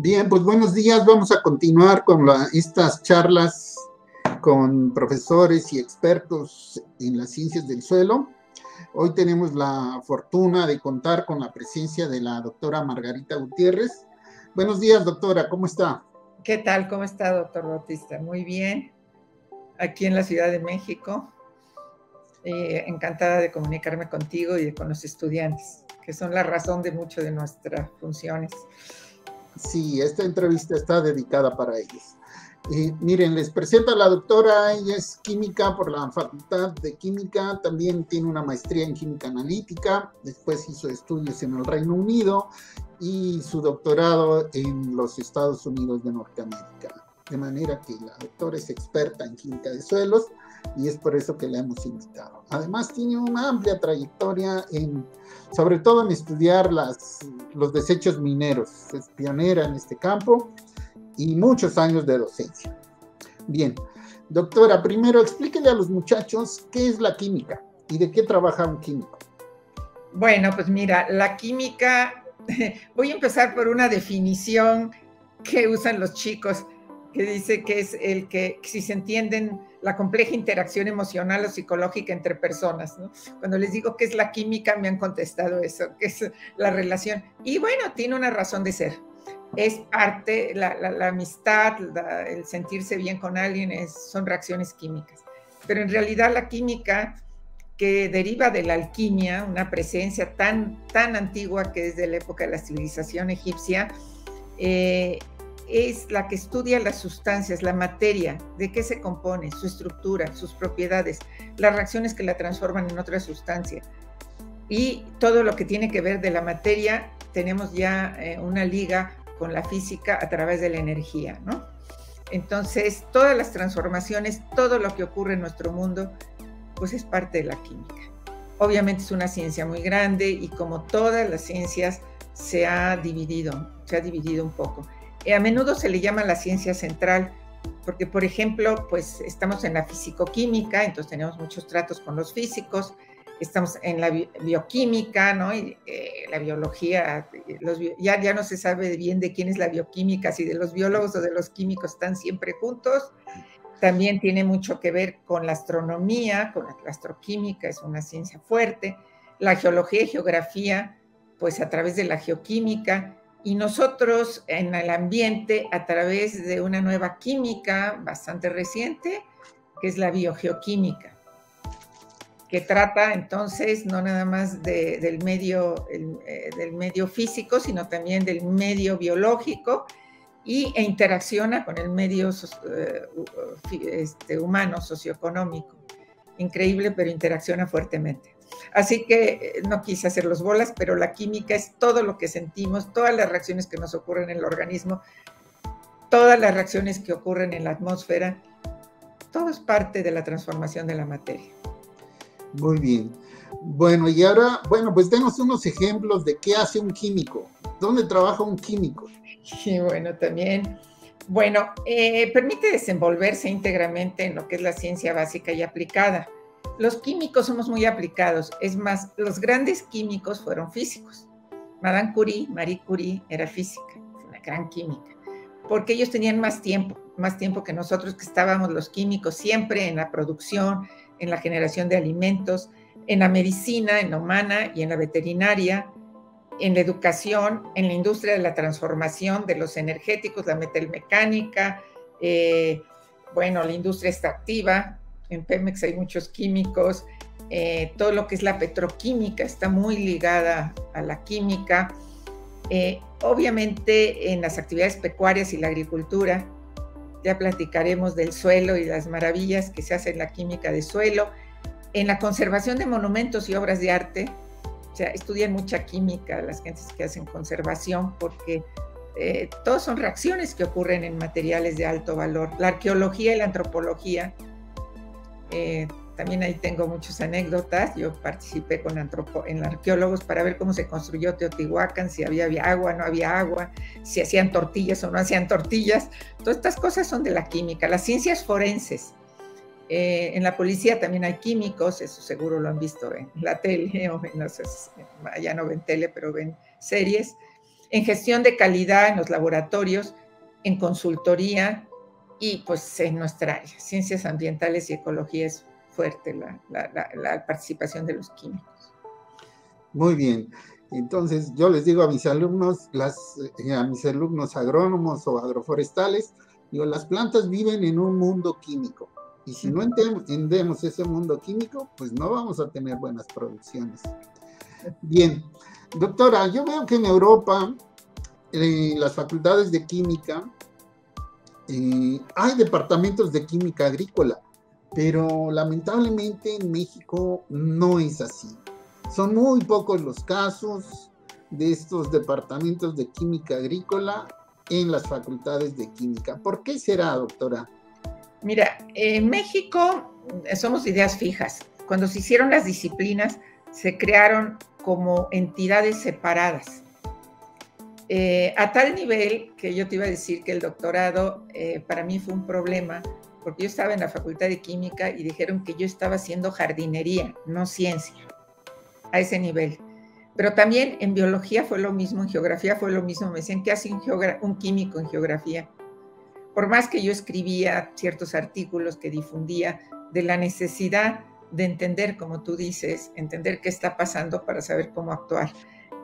Bien, pues buenos días. Vamos a continuar con estas charlas con profesores y expertos en las ciencias del suelo. Hoy tenemos la fortuna de contar con la presencia de la doctora Margarita Gutiérrez. Buenos días, doctora, ¿cómo está? ¿Qué tal? ¿Cómo está, doctor Bautista? Muy bien. Aquí en la Ciudad de México. Encantada de comunicarme contigo y con los estudiantes, que son la razón de muchas de nuestras funciones. Sí, esta entrevista está dedicada para ellos. Miren, les presento a la doctora. Ella es química por la Facultad de Química, también tiene una maestría en química analítica, después hizo estudios en el Reino Unido y su doctorado en los Estados Unidos de Norteamérica. De manera que la doctora es experta en química de suelos y es por eso que la hemos invitado. Además tiene una amplia trayectoria sobre todo en estudiar los desechos mineros. Es pionera en este campo y muchos años de docencia. Bien, doctora, primero explíquele a los muchachos qué es la química y de qué trabaja un químico. Bueno, pues mira, la química, voy a empezar por una definición que usan los chicos, que dice que es el que, si se entienden, la compleja interacción emocional o psicológica entre personas, ¿no? Cuando les digo qué es la química, me han contestado eso, que es la relación. Y bueno, tiene una razón de ser. Es parte, la amistad, el sentirse bien con alguien, son reacciones químicas. Pero en realidad la química, que deriva de la alquimia, una presencia tan antigua que es de la época de la civilización egipcia, es la que estudia las sustancias, la materia, de qué se compone, su estructura, sus propiedades, las reacciones que la transforman en otra sustancia. Y todo lo que tiene que ver de la materia, tenemos ya una liga con la física a través de la energía, ¿no? Entonces, todas las transformaciones, todo lo que ocurre en nuestro mundo, pues es parte de la química. Obviamente es una ciencia muy grande y como todas las ciencias se ha dividido un poco. A menudo se le llama la ciencia central, porque, por ejemplo, pues estamos en la fisicoquímica, entonces tenemos muchos tratos con los físicos, estamos en la bioquímica, ¿no? Y, la biología, ya no se sabe bien de quién es la bioquímica, si de los biólogos o de los químicos, están siempre juntos. También tiene mucho que ver con la astronomía, con la astroquímica, es una ciencia fuerte, la geología y geografía, pues a través de la geoquímica, y nosotros en el ambiente a través de una nueva química bastante reciente, que es la biogeoquímica, que trata entonces no nada más del medio físico, sino también del medio biológico, e interacciona con el medio humano, socioeconómico. Increíble, pero interacciona fuertemente. Así que no quise hacer los bolas, pero la química es todo lo que sentimos, todas las reacciones que nos ocurren en el organismo, todas las reacciones que ocurren en la atmósfera, todo es parte de la transformación de la materia. Muy bien. Bueno, y ahora, pues denos unos ejemplos de qué hace un químico. ¿Dónde trabaja un químico? Y bueno, también, permite desenvolverse íntegramente en lo que es la ciencia básica y aplicada. Los químicos somos muy aplicados. Es más, los grandes químicos fueron físicos. Marie Curie era física, una gran química, porque ellos tenían más tiempo que nosotros, que estábamos los químicos siempre en la producción, en la generación de alimentos, en la medicina, en la humana y en la veterinaria, en la educación, en la industria de la transformación de los energéticos, la metalmecánica, la industria extractiva. En Pemex hay muchos químicos, todo lo que es la petroquímica está muy ligada a la química. Obviamente en las actividades pecuarias y la agricultura, ya platicaremos del suelo y las maravillas que se hace en la química de suelo. En la conservación de monumentos y obras de arte, o sea, estudian mucha química las gentes que hacen conservación, porque todos son reacciones que ocurren en materiales de alto valor. La arqueología y la antropología, también ahí tengo muchas anécdotas. Yo participé en arqueólogos para ver cómo se construyó Teotihuacán, si había agua, no había agua, si hacían tortillas o no hacían tortillas. Todas estas cosas son de la química. Las ciencias forenses, en la policía también hay químicos, eso seguro lo han visto en la tele, o ya no ven tele, pero ven series. en gestión de calidad en los laboratorios, en consultoría y pues en nuestra área, ciencias ambientales y ecología es fuerte la participación de los químicos. Muy bien. Entonces, yo les digo a mis alumnos, a mis alumnos agrónomos o agroforestales, digo, las plantas viven en un mundo químico. Y si no entendemos ese mundo químico, pues no vamos a tener buenas producciones. Bien. Doctora, yo veo que en Europa, en las facultades de química, hay departamentos de química agrícola, pero lamentablemente en México no es así. Son muy pocos los casos de estos departamentos de química agrícola en las facultades de química. ¿Por qué será, doctora? Mira, en México somos ideas fijas. Cuando se hicieron las disciplinas, se crearon como entidades separadas. A tal nivel que yo te iba a decir que el doctorado para mí fue un problema, porque yo estaba en la Facultad de Química y dijeron que yo estaba haciendo jardinería, no ciencia, a ese nivel. Pero también en biología fue lo mismo, en geografía fue lo mismo. Me decían, ¿qué hace un químico en geografía? Por más que yo escribía ciertos artículos que difundía de la necesidad de entender, como tú dices, entender qué está pasando para saber cómo actuar.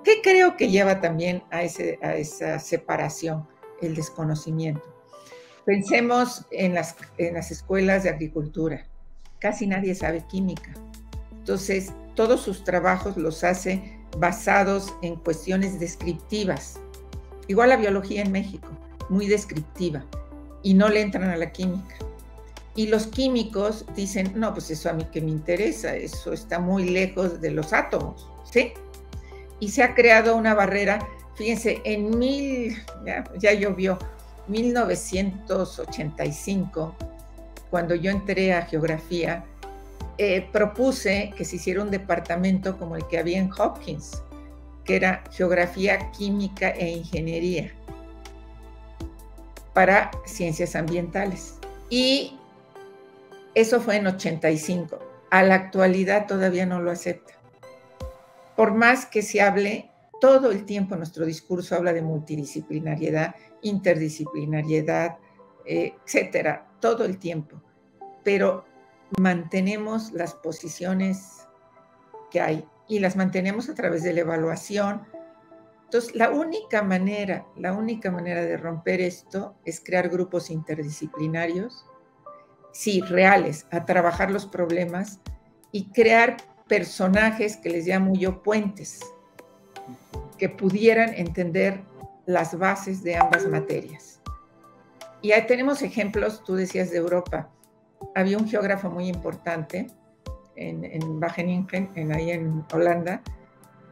¿Qué creo que lleva también a esa separación? El desconocimiento. Pensemos en las escuelas de agricultura. Casi nadie sabe química. Entonces, todos sus trabajos los hace basados en cuestiones descriptivas. Igual la biología en México, muy descriptiva, y no le entran a la química. Y los químicos dicen, no, pues eso a mí que me interesa, eso está muy lejos de los átomos, ¿sí? Y se ha creado una barrera, fíjense, ya llovió, 1985, cuando yo entré a geografía, propuse que se hiciera un departamento como el que había en Hopkins, que era Geografía, Química e Ingeniería para ciencias ambientales. Y eso fue en 85. A la actualidad todavía no lo acepta. Por más que se hable, todo el tiempo nuestro discurso habla de multidisciplinariedad, interdisciplinariedad, etcétera, todo el tiempo. Pero mantenemos las posiciones que hay y las mantenemos a través de la evaluación. Entonces, la única manera de romper esto es crear grupos interdisciplinarios, sí, reales, a trabajar los problemas y crear personajes que les llamo yo puentes, que pudieran entender las bases de ambas materias. Y ahí tenemos ejemplos, tú decías de Europa. Había un geógrafo muy importante en Wageningen, ahí en Holanda,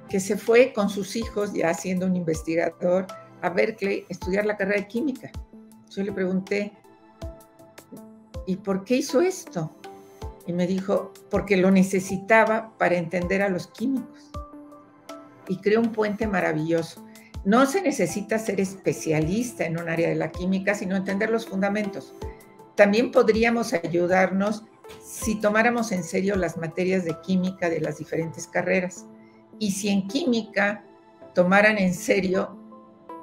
que se fue con sus hijos, ya siendo un investigador, a Berkeley a estudiar la carrera de química. Yo le pregunté, ¿y por qué hizo esto? Y me dijo, porque lo necesitaba para entender a los químicos. Y creó un puente maravilloso. No se necesita ser especialista en un área de la química, sino entender los fundamentos. También podríamos ayudarnos si tomáramos en serio las materias de química de las diferentes carreras. Y si en química tomaran en serio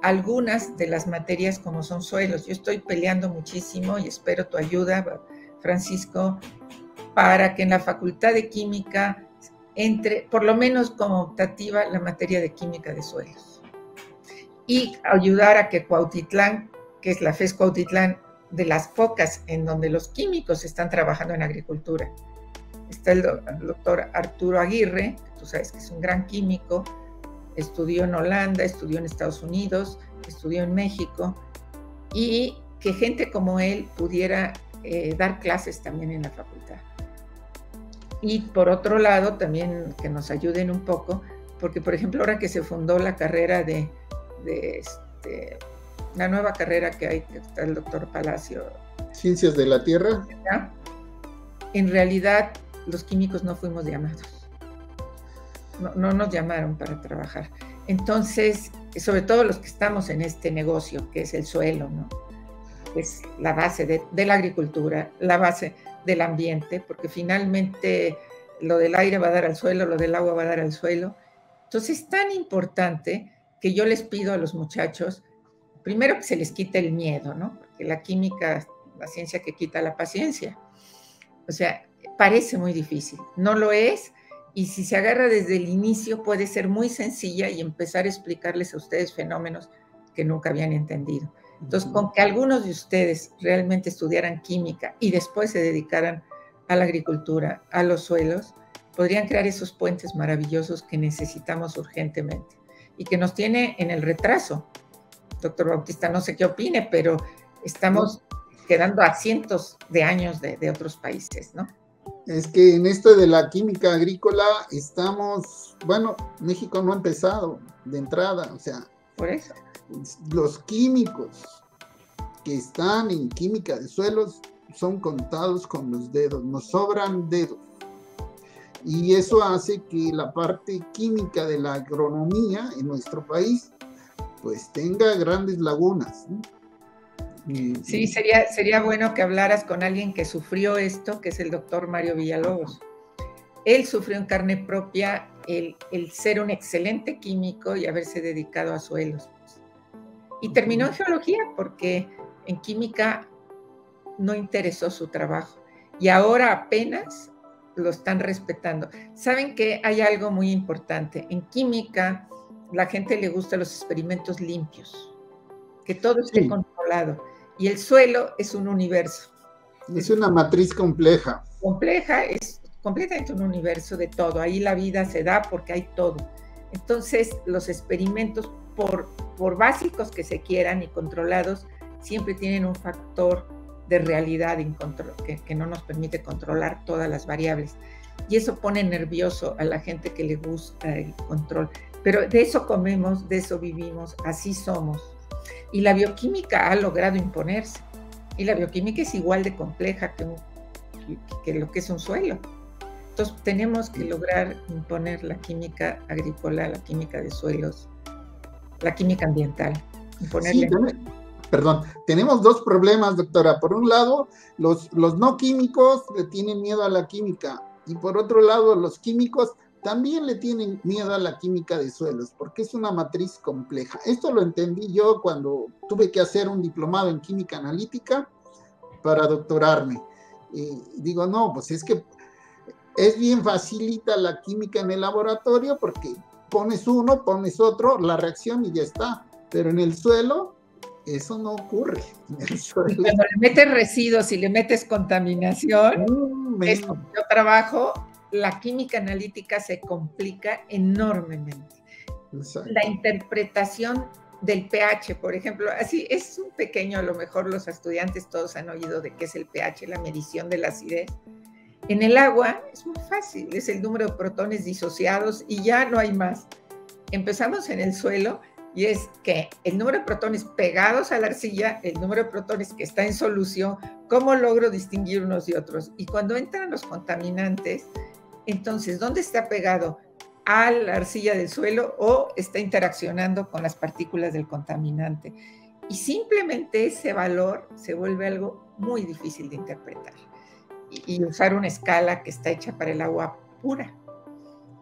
algunas de las materias como son suelos. Yo estoy peleando muchísimo y espero tu ayuda, Francisco, para que en la Facultad de Química entre, por lo menos como optativa, la materia de química de suelos. Y ayudar a que Cuautitlán, que es la FES Cuautitlán, de las pocas en donde los químicos están trabajando en agricultura. Está el doctor Arturo Aguirre, que tú sabes que es un gran químico, estudió en Holanda, estudió en Estados Unidos, estudió en México, y que gente como él pudiera dar clases también en la facultad. Y por otro lado, también que nos ayuden un poco, porque por ejemplo ahora que se fundó la carrera la nueva carrera que hay, que está el doctor Palacio. Ciencias de la Tierra. En realidad, los químicos no fuimos llamados. No nos llamaron para trabajar. Entonces, sobre todo los que estamos en este negocio, que es el suelo, ¿no? Es la base de la agricultura, la base del ambiente, porque finalmente lo del aire va a dar al suelo, lo del agua va a dar al suelo. Entonces, es tan importante que yo les pido a los muchachos, primero que se les quite el miedo, ¿no? Porque la química, la ciencia que quita la paciencia. O sea, parece muy difícil, no lo es, y si se agarra desde el inicio puede ser muy sencilla y empezar a explicarles a ustedes fenómenos que nunca habían entendido. Entonces, con que algunos de ustedes realmente estudiaran química y después se dedicaran a la agricultura, a los suelos, podrían crear esos puentes maravillosos que necesitamos urgentemente y que nos tiene en el retraso. Doctor Bautista, no sé qué opine, pero estamos quedando a cientos de años de otros países, ¿no? Es que en esto de la química agrícola estamos, bueno, México no ha empezado de entrada, o sea, por eso los químicos que están en química de suelos son contados con los dedos, nos sobran dedos. Y eso hace que la parte química de la agronomía en nuestro país pues tenga grandes lagunas, ¿no? Sí, sería bueno que hablaras con alguien que sufrió esto, que es el doctor Mario Villalobos. Él sufrió en carne propia el ser un excelente químico y haberse dedicado a suelos. Y terminó en geología porque en química no interesó su trabajo. Y ahora apenas lo están respetando. Saben que hay algo muy importante. En química, la gente le gusta los experimentos limpios, que todo esté controlado. Y el suelo es un universo. Es una matriz compleja. Compleja, es completamente un universo de todo. Ahí la vida se da porque hay todo. Entonces, los experimentos, por básicos que se quieran y controlados, siempre tienen un factor de realidad que no nos permite controlar todas las variables. Y eso pone nervioso a la gente que le gusta el control. Pero de eso comemos, de eso vivimos, así somos. Y la bioquímica ha logrado imponerse. Y la bioquímica es igual de compleja que lo que es un suelo. Entonces tenemos que lograr imponer la química agrícola, la química de suelos, la química ambiental. Imponerle. Sí, perdón, tenemos dos problemas, doctora. Por un lado, los no químicos le tienen miedo a la química. Y por otro lado, los químicos también le tienen miedo a la química de suelos, porque es una matriz compleja. Esto lo entendí yo cuando tuve que hacer un diplomado en química analítica para doctorarme. Y digo, no, pues es que es bien facilita la química en el laboratorio porque pones uno, pones otro, la reacción y ya está. Pero en el suelo, eso no ocurre. En el suelo. Cuando le metes residuos y le metes contaminación, yo trabajo, la química analítica se complica enormemente. Exacto. La interpretación del pH, por ejemplo, así es un pequeño, a lo mejor los estudiantes todos han oído de qué es el pH, la medición de la acidez. En el agua es muy fácil, es el número de protones disociados y ya no hay más. Empezamos en el suelo y es que el número de protones pegados a la arcilla, el número de protones que está en solución, ¿cómo logro distinguir unos y otros? Y cuando entran los contaminantes, entonces, ¿dónde está pegado? ¿A la arcilla del suelo o está interaccionando con las partículas del contaminante? Y simplemente ese valor se vuelve algo muy difícil de interpretar. Y usar una escala que está hecha para el agua pura.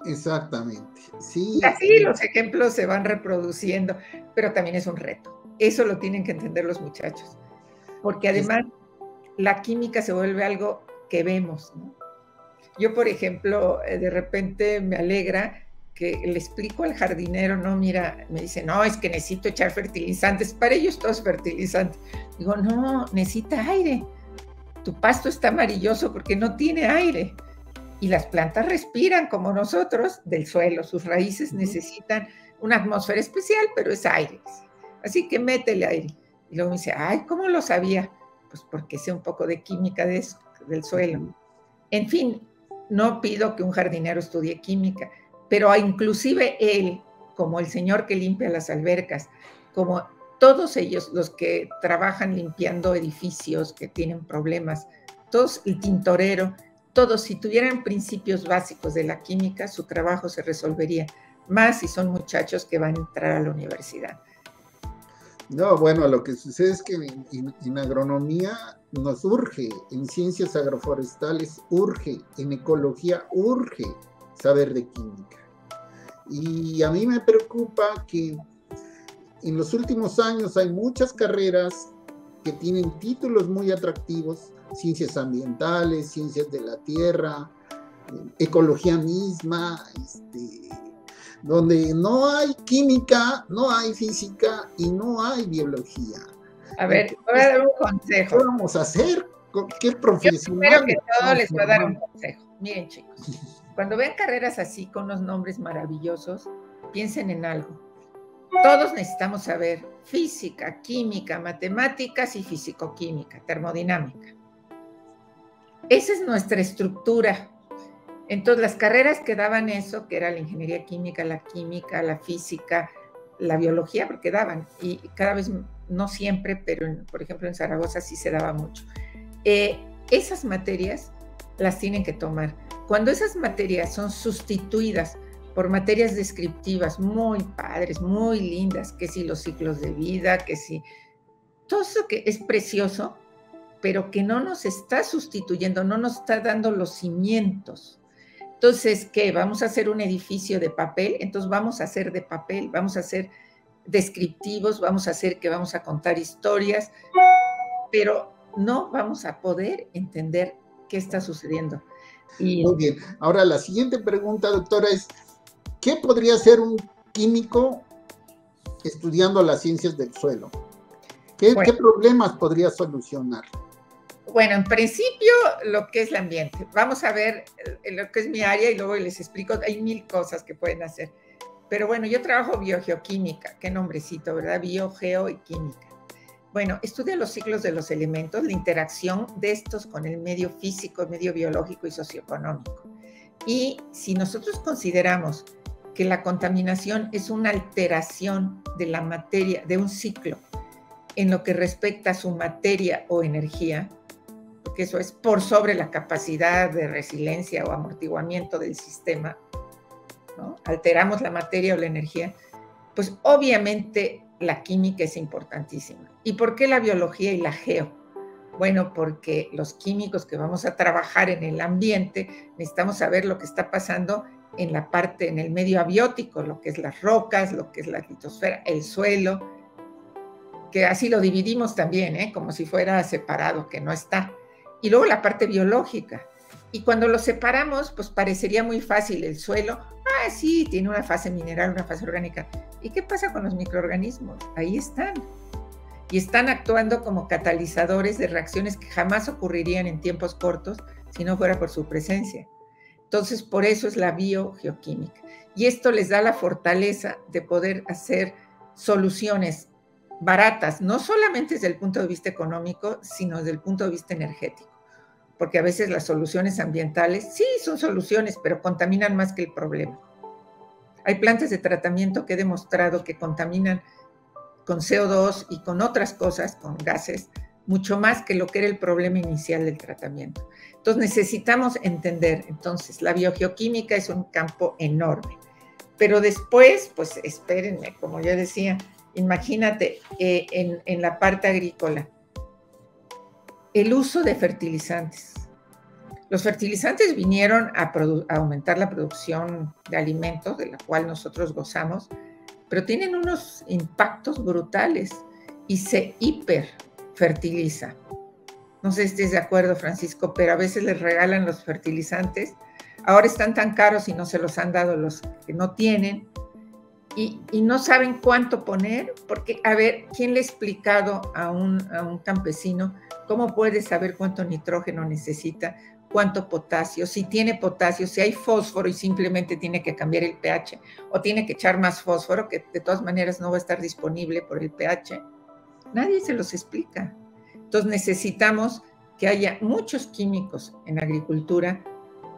Exactamente. Sí. Y así los ejemplos se van reproduciendo, pero también es un reto. Eso lo tienen que entender los muchachos. Porque además la química se vuelve algo que vemos, ¿no? Yo, por ejemplo, de repente me alegra que le explico al jardinero, no, mira, me dice, no, es que necesito echar fertilizantes. Para ellos todo es fertilizante. Digo, no, necesita aire. Tu pasto está amarilloso porque no tiene aire. Y las plantas respiran como nosotros del suelo. Sus raíces necesitan una atmósfera especial, pero es aire. Así que métele aire. Y luego me dice, ay, ¿cómo lo sabía? Pues porque sé un poco de química de eso, del suelo. En fin, no pido que un jardinero estudie química, pero inclusive él, como el señor que limpia las albercas, como todos ellos, los que trabajan limpiando edificios que tienen problemas, todos, el tintorero, todos, si tuvieran principios básicos de la química, su trabajo se resolvería, más si son muchachos que van a entrar a la universidad. No, bueno, lo que sucede es que en agronomía nos urge, en ciencias agroforestales urge, en ecología urge saber de química. Y a mí me preocupa que en los últimos años hay muchas carreras que tienen títulos muy atractivos, ciencias ambientales, ciencias de la tierra, ecología misma, donde no hay química, no hay física y no hay biología. A ver, voy a dar un consejo. ¿Qué vamos a hacer? ¿Qué profesional? Yo primero que todo les voy a dar un consejo. Miren, chicos, cuando ven carreras así con unos nombres maravillosos, piensen en algo. Todos necesitamos saber física, química, matemáticas y fisicoquímica, termodinámica. Esa es nuestra estructura. Entonces, las carreras que daban eso, que era la ingeniería química, la física, la biología, porque daban, y cada vez, no siempre, pero por ejemplo en Zaragoza sí se daba mucho. Esas materias las tienen que tomar. Cuando esas materias son sustituidas por materias descriptivas muy padres, muy lindas, que si los ciclos de vida, que si todo eso que es precioso, pero que no nos está sustituyendo, no nos está dando los cimientos. Entonces, ¿qué? ¿Vamos a hacer un edificio de papel? Entonces vamos a hacer de papel, vamos a hacer descriptivos, vamos a hacer que vamos a contar historias, pero no vamos a poder entender qué está sucediendo. Muy bien. Ahora la siguiente pregunta, doctora, es ¿qué podría hacer un químico estudiando las ciencias del suelo? ¿Qué problemas podría solucionar? Bueno, en principio, lo que es el ambiente. Vamos a ver lo que es mi área y luego les explico. Hay 1000 cosas que pueden hacer. Pero bueno, yo trabajo biogeoquímica. Qué nombrecito, ¿verdad? Bio, geo y química. Bueno, estudia los ciclos de los elementos, la interacción de estos con el medio físico, el medio biológico y socioeconómico. Y si nosotros consideramos que la contaminación es una alteración de la materia, de un ciclo, en lo que respecta a su materia o energía, porque eso es por sobre la capacidad de resiliencia o amortiguamiento del sistema, ¿no? Alteramos la materia o la energía, pues obviamente la química es importantísima. ¿Y por qué la biología y la geo? Bueno, porque los químicos que vamos a trabajar en el ambiente necesitamos saber lo que está pasando en la parte, en el medio abiótico, lo que es las rocas, lo que es la litosfera, el suelo, que así lo dividimos también, como si fuera separado, que no está. Y luego la parte biológica. Y cuando lo separamos, pues parecería muy fácil el suelo. Ah, sí, tiene una fase mineral, una fase orgánica. ¿Y qué pasa con los microorganismos? Ahí están. Y están actuando como catalizadores de reacciones que jamás ocurrirían en tiempos cortos si no fuera por su presencia. Entonces, por eso es la biogeoquímica. Y esto les da la fortaleza de poder hacer soluciones baratas, no solamente desde el punto de vista económico, sino desde el punto de vista energético. Porque a veces las soluciones ambientales, sí, son soluciones, pero contaminan más que el problema. Hay plantas de tratamiento que he demostrado que contaminan con CO2 y con otras cosas, con gases, mucho más que lo que era el problema inicial del tratamiento. Entonces necesitamos entender, entonces la biogeoquímica es un campo enorme, pero después, pues espérenme, como yo decía, imagínate en la parte agrícola, el uso de fertilizantes. Los fertilizantes vinieron a aumentar la producción de alimentos, de la cual nosotros gozamos, pero tienen unos impactos brutales y se hiperfertiliza. No sé si estés de acuerdo, Francisco, pero a veces les regalan los fertilizantes. Ahora están tan caros y no se los han dado los que no tienen. Y no saben cuánto poner, porque, a ver, ¿quién le ha explicado a un campesino cómo puede saber cuánto nitrógeno necesita, cuánto potasio, si tiene potasio, si hay fósforo y simplemente tiene que cambiar el pH, o tiene que echar más fósforo, que de todas maneras no va a estar disponible por el pH? Nadie se los explica. Entonces necesitamos que haya muchos químicos en agricultura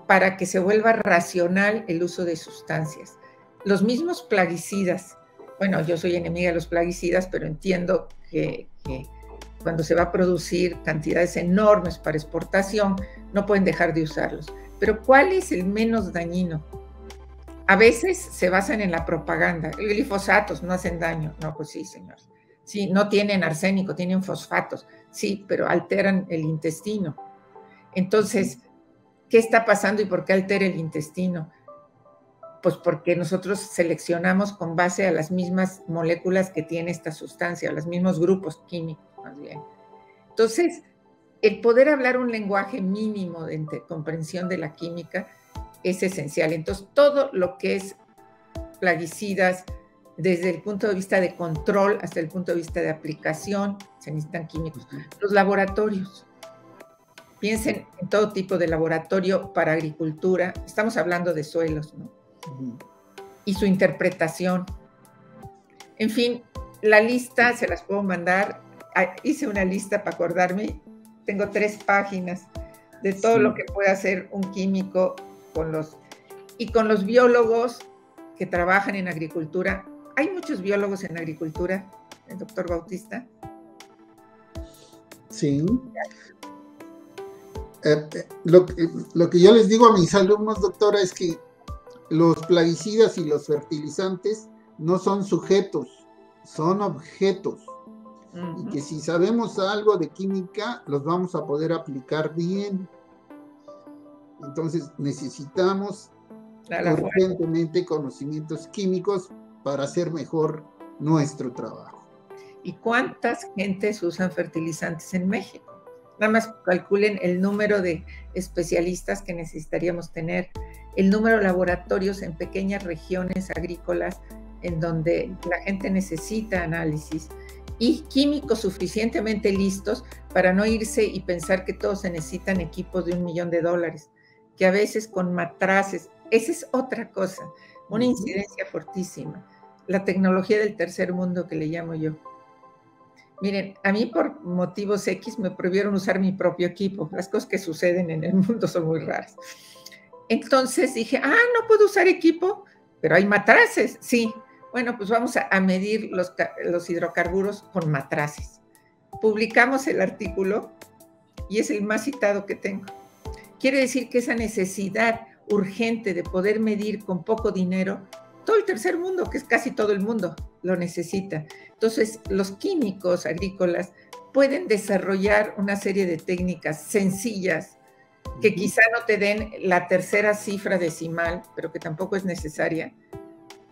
para que se vuelva racional el uso de sustancias. Los mismos plaguicidas, bueno, yo soy enemiga de los plaguicidas, pero entiendo que cuando se va a producir cantidades enormes para exportación, no pueden dejar de usarlos. Pero ¿cuál es el menos dañino? A veces se basan en la propaganda. Los glifosatos no hacen daño. No, pues sí, señor. Sí, no tienen arsénico, tienen fosfatos. Sí, pero alteran el intestino. Entonces, ¿qué está pasando y por qué altera el intestino? Pues porque nosotros seleccionamos con base a las mismas moléculas que tiene esta sustancia, a los mismos grupos químicos, más bien. Entonces, el poder hablar un lenguaje mínimo de comprensión de la química es esencial. Entonces, todo lo que es plaguicidas, desde el punto de vista de control hasta el punto de vista de aplicación, se necesitan químicos. Los laboratorios. Piensen en todo tipo de laboratorio para agricultura. Estamos hablando de suelos, ¿no? Y su interpretación. En fin, la lista se las puedo mandar. Hice una lista para acordarme. Tengo 3 páginas de todo lo que puede hacer un químico con los biólogos que trabajan en agricultura. Hay muchos biólogos en agricultura, el doctor Bautista. Sí. Lo que yo les digo a mis alumnos, doctora, es que los plaguicidas y los fertilizantes no son sujetos, son objetos. Y que si sabemos algo de química, los vamos a poder aplicar bien. Entonces necesitamos urgentemente conocimientos químicos para hacer mejor nuestro trabajo. ¿Y cuántas gentes usan fertilizantes en México? Nada más calculen el número de especialistas que necesitaríamos tener, el número de laboratorios en pequeñas regiones agrícolas en donde la gente necesita análisis y químicos suficientemente listos para no irse y pensar que todos se necesitan equipos de $1 millón, que a veces con matraces, esa es otra cosa, una incidencia fortísima, la tecnología del tercer mundo que le llamo yo. Miren, a mí por motivos X me prohibieron usar mi propio equipo. Las cosas que suceden en el mundo son muy raras. Entonces dije, no puedo usar equipo, pero hay matraces. Sí, bueno, pues vamos a medir los hidrocarburos con matraces. Publicamos el artículo y es el más citado que tengo. Quiere decir que esa necesidad urgente de poder medir con poco dinero, todo el tercer mundo, que es casi todo el mundo, lo necesita. Entonces, los químicos agrícolas pueden desarrollar una serie de técnicas sencillas que quizá no te den la tercera cifra decimal, pero que tampoco es necesaria,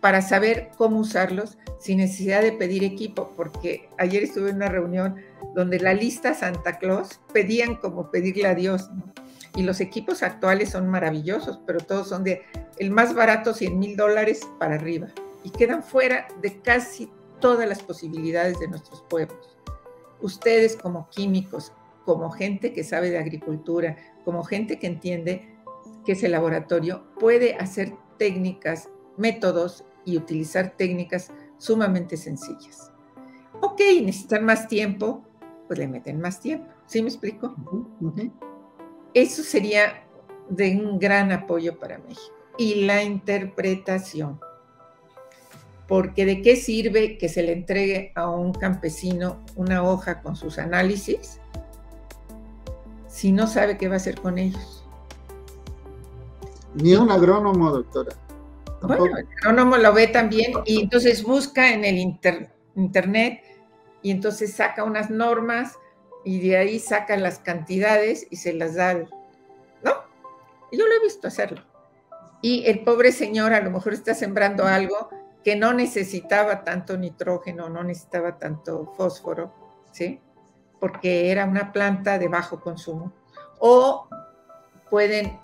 para saber cómo usarlos sin necesidad de pedir equipo, porque ayer estuve en una reunión donde la lista Santa Claus pedían como pedirle a Dios, ¿no? Y los equipos actuales son maravillosos, pero todos son de el más barato, $100,000 para arriba, y quedan fuera de casi todas las posibilidades de nuestros pueblos. Ustedes como químicos, como gente que sabe de agricultura, como gente que entiende que ese laboratorio puede hacer técnicas, métodos y utilizar técnicas sumamente sencillas. Ok, necesitan más tiempo, pues le meten más tiempo. ¿Sí me explico? Eso sería de un gran apoyo para México. Y la interpretación. Porque ¿de qué sirve que se le entregue a un campesino una hoja con sus análisis si no sabe qué va a hacer con ellos? Ni un agrónomo, doctora. ¿Tampoco? Bueno, el agrónomo lo ve también y entonces busca en el internet y entonces saca unas normas y de ahí saca las cantidades y se las da, ¿no? Yo lo he visto hacerlo. Y el pobre señor a lo mejor está sembrando algo que no necesitaba tanto nitrógeno, no necesitaba tanto fósforo, ¿sí? Porque era una planta de bajo consumo. O pueden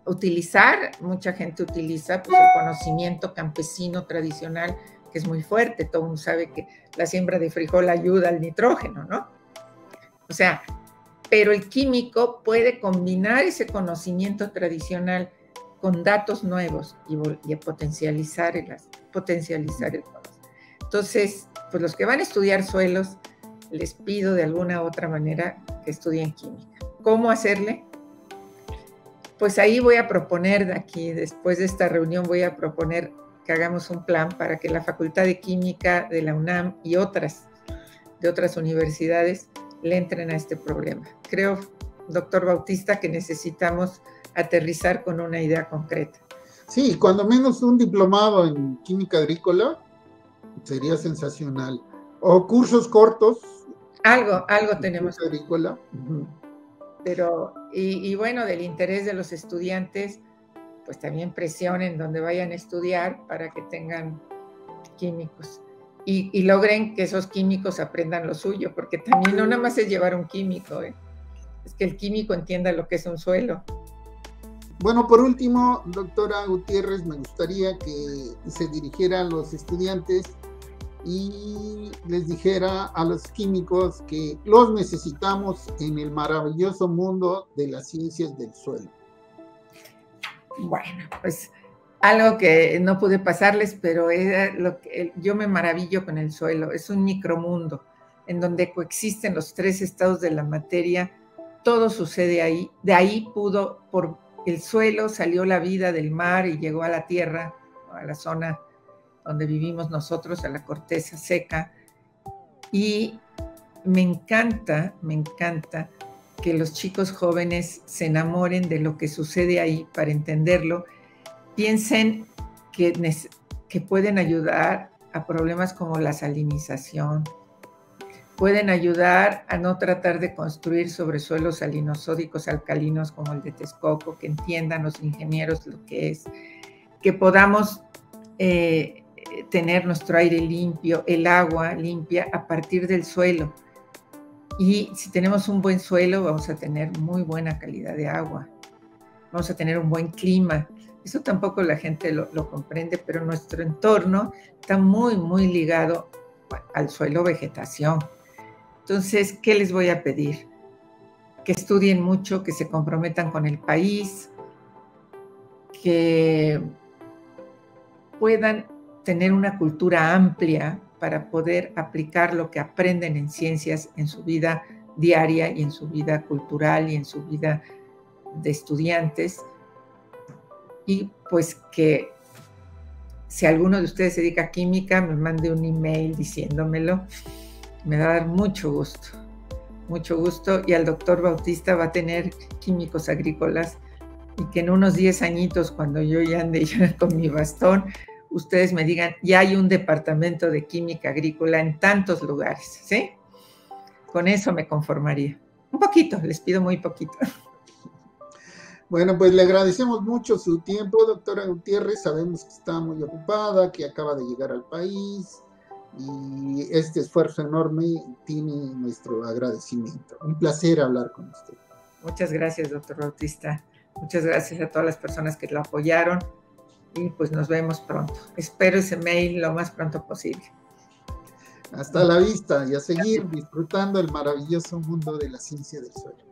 utilizar, mucha gente utiliza pues, el conocimiento campesino tradicional, que es muy fuerte. Todo el mundo sabe que la siembra de frijol ayuda al nitrógeno, ¿no? O sea, pero el químico puede combinar ese conocimiento tradicional con datos nuevos y potencializar el conocimiento. Entonces, pues los que van a estudiar suelos, les pido de alguna u otra manera que estudien química. ¿Cómo hacerle? Pues ahí voy a proponer, de aquí, después de esta reunión, voy a proponer que hagamos un plan para que la Facultad de Química de la UNAM y de otras universidades le entren a este problema. Creo, doctor Bautista, que necesitamos aterrizar con una idea concreta. Sí, cuando menos un diplomado en química agrícola sería sensacional. O cursos cortos. Algo tenemos. Agrícola. Pero, y bueno, del interés de los estudiantes, pues también presionen donde vayan a estudiar para que tengan químicos y logren que esos químicos aprendan lo suyo, porque también no nada más es llevar un químico, es que el químico entienda lo que es un suelo. Bueno, por último, doctora Gutiérrez, me gustaría que se dirigiera a los estudiantes y les dijera a los químicos que los necesitamos en el maravilloso mundo de las ciencias del suelo. Bueno, pues algo que no pude pasarles, pero era lo que yo me maravillo con el suelo. Es un micromundo en donde coexisten los 3 estados de la materia. Todo sucede ahí. De ahí por el suelo salió la vida del mar y llegó a la tierra, a la zona donde vivimos nosotros, a la corteza seca. Y me encanta que los chicos jóvenes se enamoren de lo que sucede ahí para entenderlo. Piensen que pueden ayudar a problemas como la salinización, pueden ayudar a no tratar de construir sobre suelos salinosódicos alcalinos como el de Texcoco, que entiendan los ingenieros lo que es, que podamos tener nuestro aire limpio, el agua limpia a partir del suelo. Y si tenemos un buen suelo, vamos a tener muy buena calidad de agua, vamos a tener un buen clima. Eso tampoco la gente lo comprende, pero nuestro entorno está muy, muy ligado al suelo vegetación. Entonces, ¿qué les voy a pedir? Que estudien mucho, que se comprometan con el país, que puedan tener una cultura amplia para poder aplicar lo que aprenden en ciencias en su vida diaria y en su vida cultural y en su vida de estudiantes. Y pues que si alguno de ustedes se dedica a química, me mande un email diciéndomelo. Me va a dar mucho gusto. Y al doctor Bautista va a tener químicos agrícolas y que en unos 10 añitos, cuando yo ya ande ya con mi bastón, ustedes me digan, ya hay un departamento de química agrícola en tantos lugares, ¿sí? Con eso me conformaría. Un poquito, les pido muy poquito. Bueno, pues le agradecemos mucho su tiempo, doctora Gutiérrez. Sabemos que está muy ocupada, que acaba de llegar al país y este esfuerzo enorme tiene nuestro agradecimiento. Un placer hablar con usted. Muchas gracias, doctor Bautista. Muchas gracias a todas las personas que lo apoyaron y pues nos vemos pronto. Espero ese mail lo más pronto posible. Hasta la vista y a seguir disfrutando el maravilloso mundo de la ciencia del suelo.